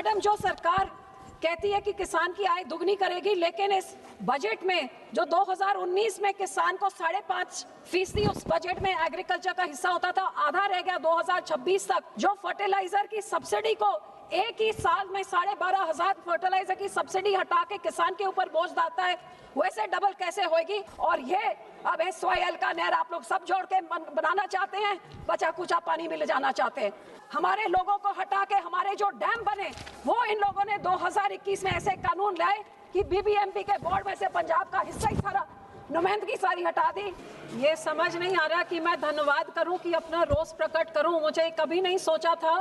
Madam, जो सरकार कहती है कि किसान की आय दुगनी करेगी, लेकिन इस बजट में जो 2019 में किसान को 5.5% उस बजट में एग्रीकल्चर का हिस्सा होता था, आधा रह गया 2026 तक। जो फर्टिलाइजर की सब्सिडी को एक ही साल में 12,500 फर्टिलाइजर की सब्सिडी हटा के किसान के ऊपर बोझ डालता है, वैसे डबल कैसे होगी? और ये अब SYL का नहर आप लोग सब जोड़ के बनाना चाहते हैं, बचा कुचा पानी में ले जाना चाहते हैं। हमारे लोगों को हटा के हमारे जो डैम बने वो इन लोगों ने 2021 में ऐसे कानून लाए कि BBMP के बोर्ड में से पंजाब का हिस्सा ही सारा नुमाइंदगी सारी हटा दी। ये समझ नहीं आ रहा कि मैं धन्यवाद करूं कि अपना रोष प्रकट करूं। मुझे कभी नहीं सोचा था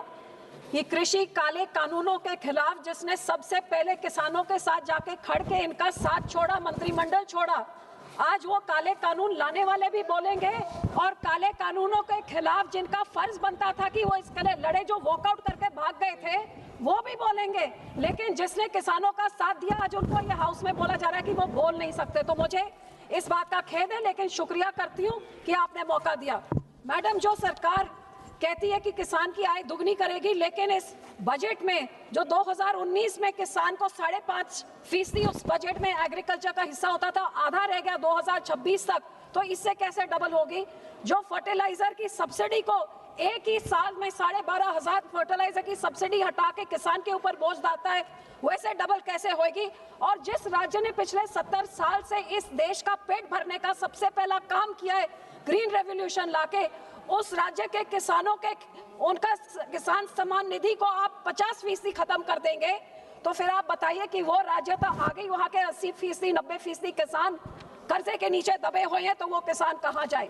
कि कृषि काले कानूनों के खिलाफ जिसने सबसे पहले किसानों के साथ जाके खड़ के इनका साथ छोड़ा, मंत्रिमंडल छोड़ा, आज वो काले कानून लाने वाले भी बोलेंगे और काले कानूनों के खिलाफ जिनका फर्ज बनता था कि वो इसके लिए लड़े, जो वॉकआउट करके भाग गए थे, वो भी बोलेंगे। लेकिन जिसने किसानों का साथ दिया, आज उनको ये हाउस में बोला जा रहा है कि वो बोल नहीं सकते। तो मुझे इस बात का खेद है, लेकिन शुक्रिया करती हूँ कि आपने मौका दिया। मैडम, जो सरकार कहती है कि किसान की आय दुगनी करेगी, लेकिन इस बजट में जो 2019 में किसान को 5.5% उस बजट में एग्रीकल्चर का हिस्सा होता था, आधा रह गया 2026 तक, तो इससे कैसे डबल होगी? जो फर्टिलाइजर की सब्सिडी को एक ही साल में 12,500 फर्टिलाइजर की सब्सिडी हटा के किसान के ऊपर बोझ डालता है, वैसे डबल कैसे होगी? और जिस राज्य ने पिछले 70 साल से इस देश का पेट भरने का सबसे पहला काम किया है, ग्रीन रेवोल्यूशन लाके, उस राज्य के किसानों के उनका किसान सम्मान निधि को आप 50% खत्म कर देंगे, तो फिर आप बताइए कि वो राज्य तो आ गई, वहां के 80%, 90% किसान कर्जे के नीचे दबे हुए हैं, तो वो किसान कहां जाए?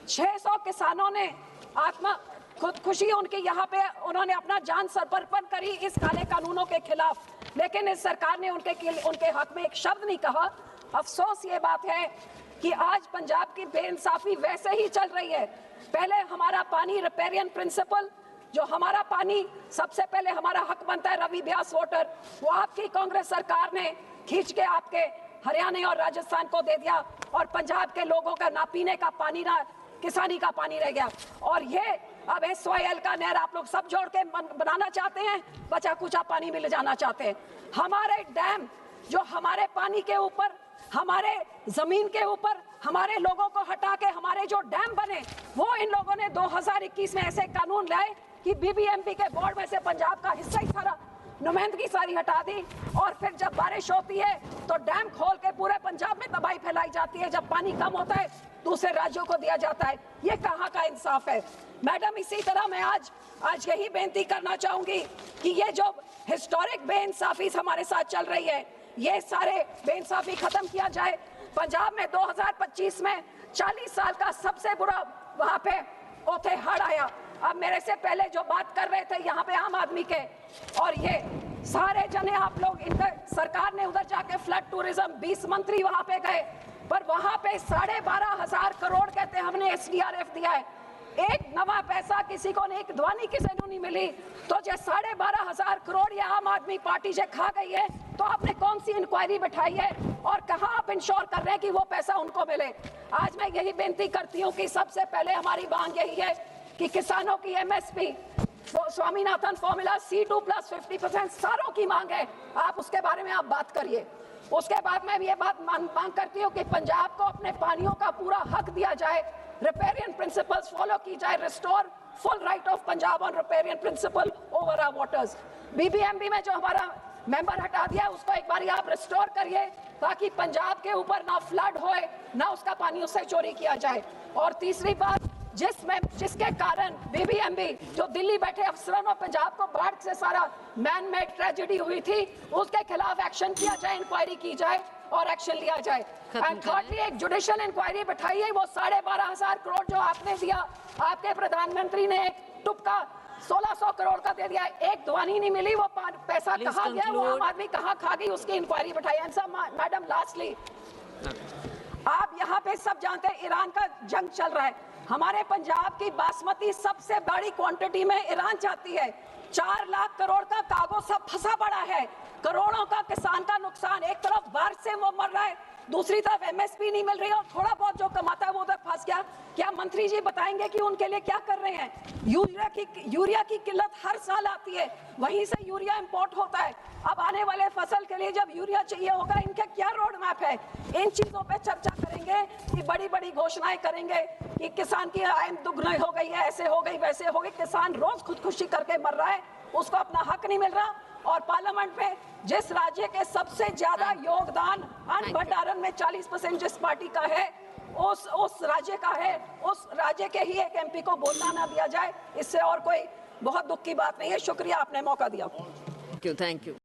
600 किसानों ने आत्मा खुदकुशी उनकी यहाँ पे उन्होंने अपना जान समर्पण करी इस काले कानूनों के खिलाफ, लेकिन इस सरकार ने उनके हक में एक शब्द नहीं कहा। अफसोस ये बात है कि आज पंजाब की बेइंसाफी वैसे ही चल रही है। पहले हमारा पानी रिपेरियन प्रिंसिपल, जो हमारा पानी सबसे पहले हमारा हक बनता है, रवि ब्यास वाटर, वो आपकी कांग्रेस सरकार ने खींच के आपके हरियाणा और राजस्थान को दे दिया, और पंजाब के लोगों का ना पीने का पानी ना किसानी का पानी रह गया। और ये अब SYL का नहर आप लोग सब जोड़ के बनाना चाहते हैं, बचा कुचा पानी में ले जाना चाहते हैं। हमारे डैम जो हमारे पानी के ऊपर, हमारे जमीन के ऊपर, हमारे लोगों को हटा के हमारे जो डैम बने, वो इन लोगों ने 2021 में ऐसे कानून लाए कि BBMP के बोर्ड में से पंजाब का हिस्सा ही सारा नुमाइंदगी सारी हटा दी। और फिर जब बारिश होती है तो डैम खोल के पूरे पंजाब में तबाही फैलाई जाती है, जब पानी कम होता है दूसरे राज्यों को दिया जाता है। ये कहाँ का इंसाफ है? मैडम, इसी तरह मैं आज यही बेनती करना चाहूंगी कि ये जो हिस्टोरिक बेइंसाफी हमारे साथ चल रही है, ये सारे बेइंसाफी खत्म किया जाए। पंजाब में 2025 में 40 साल का सबसे बुरा वहां पे ओथे हड़ आया। अब मेरे से पहले जो बात कर रहे थे यहाँ पे आम आदमी के, और ये सारे जने आप लोग, इनका सरकार ने उधर जाके फ्लड टूरिज्म 20 मंत्री वहां पे गए, पर वहां पे 12,500 करोड़ कहते हैं हमने SDRF दिया है। एक नवा पैसा किसी को नहीं, एक ध्वनि किसी को नहीं मिली। तो जो 12,500 करोड़ ये आम आदमी पार्टी से खा गई है, तो आपने कौन सी इंक्वायरी बैठाई है और कहां आप इंश्योर कर रहे हैं कि वो पैसा उनको मिले? आज मैं यही बेनती करती हूं कि सबसे पहले हमारी मांग यही है कि किसानों की MSP, स्वामीनाथन फॉर्मूला, C2+ 50% सारों की मांग है, आप उसके बारे में आप बात करिए। उसके बाद मैं ये बात मांग करती हूँ कि पंजाब को अपने पानियों का पूरा हक दिया जाए, रिपेरियन प्रिंसिपल्स फॉलो की जाए, restore full right of Punjab on riparian principle over our waters. BBMP में जो हमारा मेंबर हटा दिया उसको एक बार आप रिस्टोर करिए, ताकि पंजाब के ऊपर ना फ्लड होए, ना उसका पानी उससे चोरी किया जाए। और तीसरी बात, जिसके कारण BBMP जो दिल्ली बैठे अफसरों और पंजाब को बाढ़ से सारा मैन मेड ट्रेजेडी हुई थी, उसके खिलाफ एक्शन किया जाए, इंक्वायरी की जाए और एक्शन लिया जाए। एंड थर्डली, एक जुडिशियल इंक्वायरी बैठाइए। वो 12,500 करोड़ जो आपने दिया, आपके प्रधानमंत्री ने एक टुपका 1600 करोड़ का दे दिया, एक ध्वनि नहीं मिली, वो पैसा कहाँ गया, वो आम आदमी कहाँ खा गई, उसकी इंक्वायरी बैठाइए। मैडम, लास्टली, आप यहाँ पे सब जानते हैं ईरान का जंग चल रहा है। हमारे पंजाब की बासमती सबसे बड़ी क्वांटिटी में ईरान जाती है। 4 लाख करोड़ का कार्गो सब फंसा पड़ा है, करोड़ों का किसान का नुकसान। एक तरफ बाढ़ से वो मर रहा है, दूसरी तरफ एमएसपी नहीं मिल रही और थोड़ा बहुत जो कमाता है वो उधर फंस गया। क्या मंत्री जी बताएंगे कि उनके लिए क्या कर रहे हैं? यूरिया की किल्लत हर साल आती है, वहीं से यूरिया इंपोर्ट होता है। अब आने वाले फसल के लिए जब यूरिया चाहिए होगा, इनका क्या रोड मैप है? इन चीजों पे चर्चा करेंगे कि बड़ी बड़ी घोषणाएं करेंगे कि किसान की आय दुगनी हो गई है, ऐसे हो गई वैसे हो गई। किसान रोज खुदकुशी करके मर रहा है, उसको अपना हक नहीं मिल रहा। और पार्लियामेंट में जिस राज्य के सबसे ज्यादा योगदान अन्न भंडारण में 40% जिस पार्टी का है, उस राज्य का है, उस राज्य के ही एक एमपी को बोलना ना दिया जाए, इससे और कोई बहुत दुख की बात नहीं है। शुक्रिया, आपने मौका दिया। Thank you.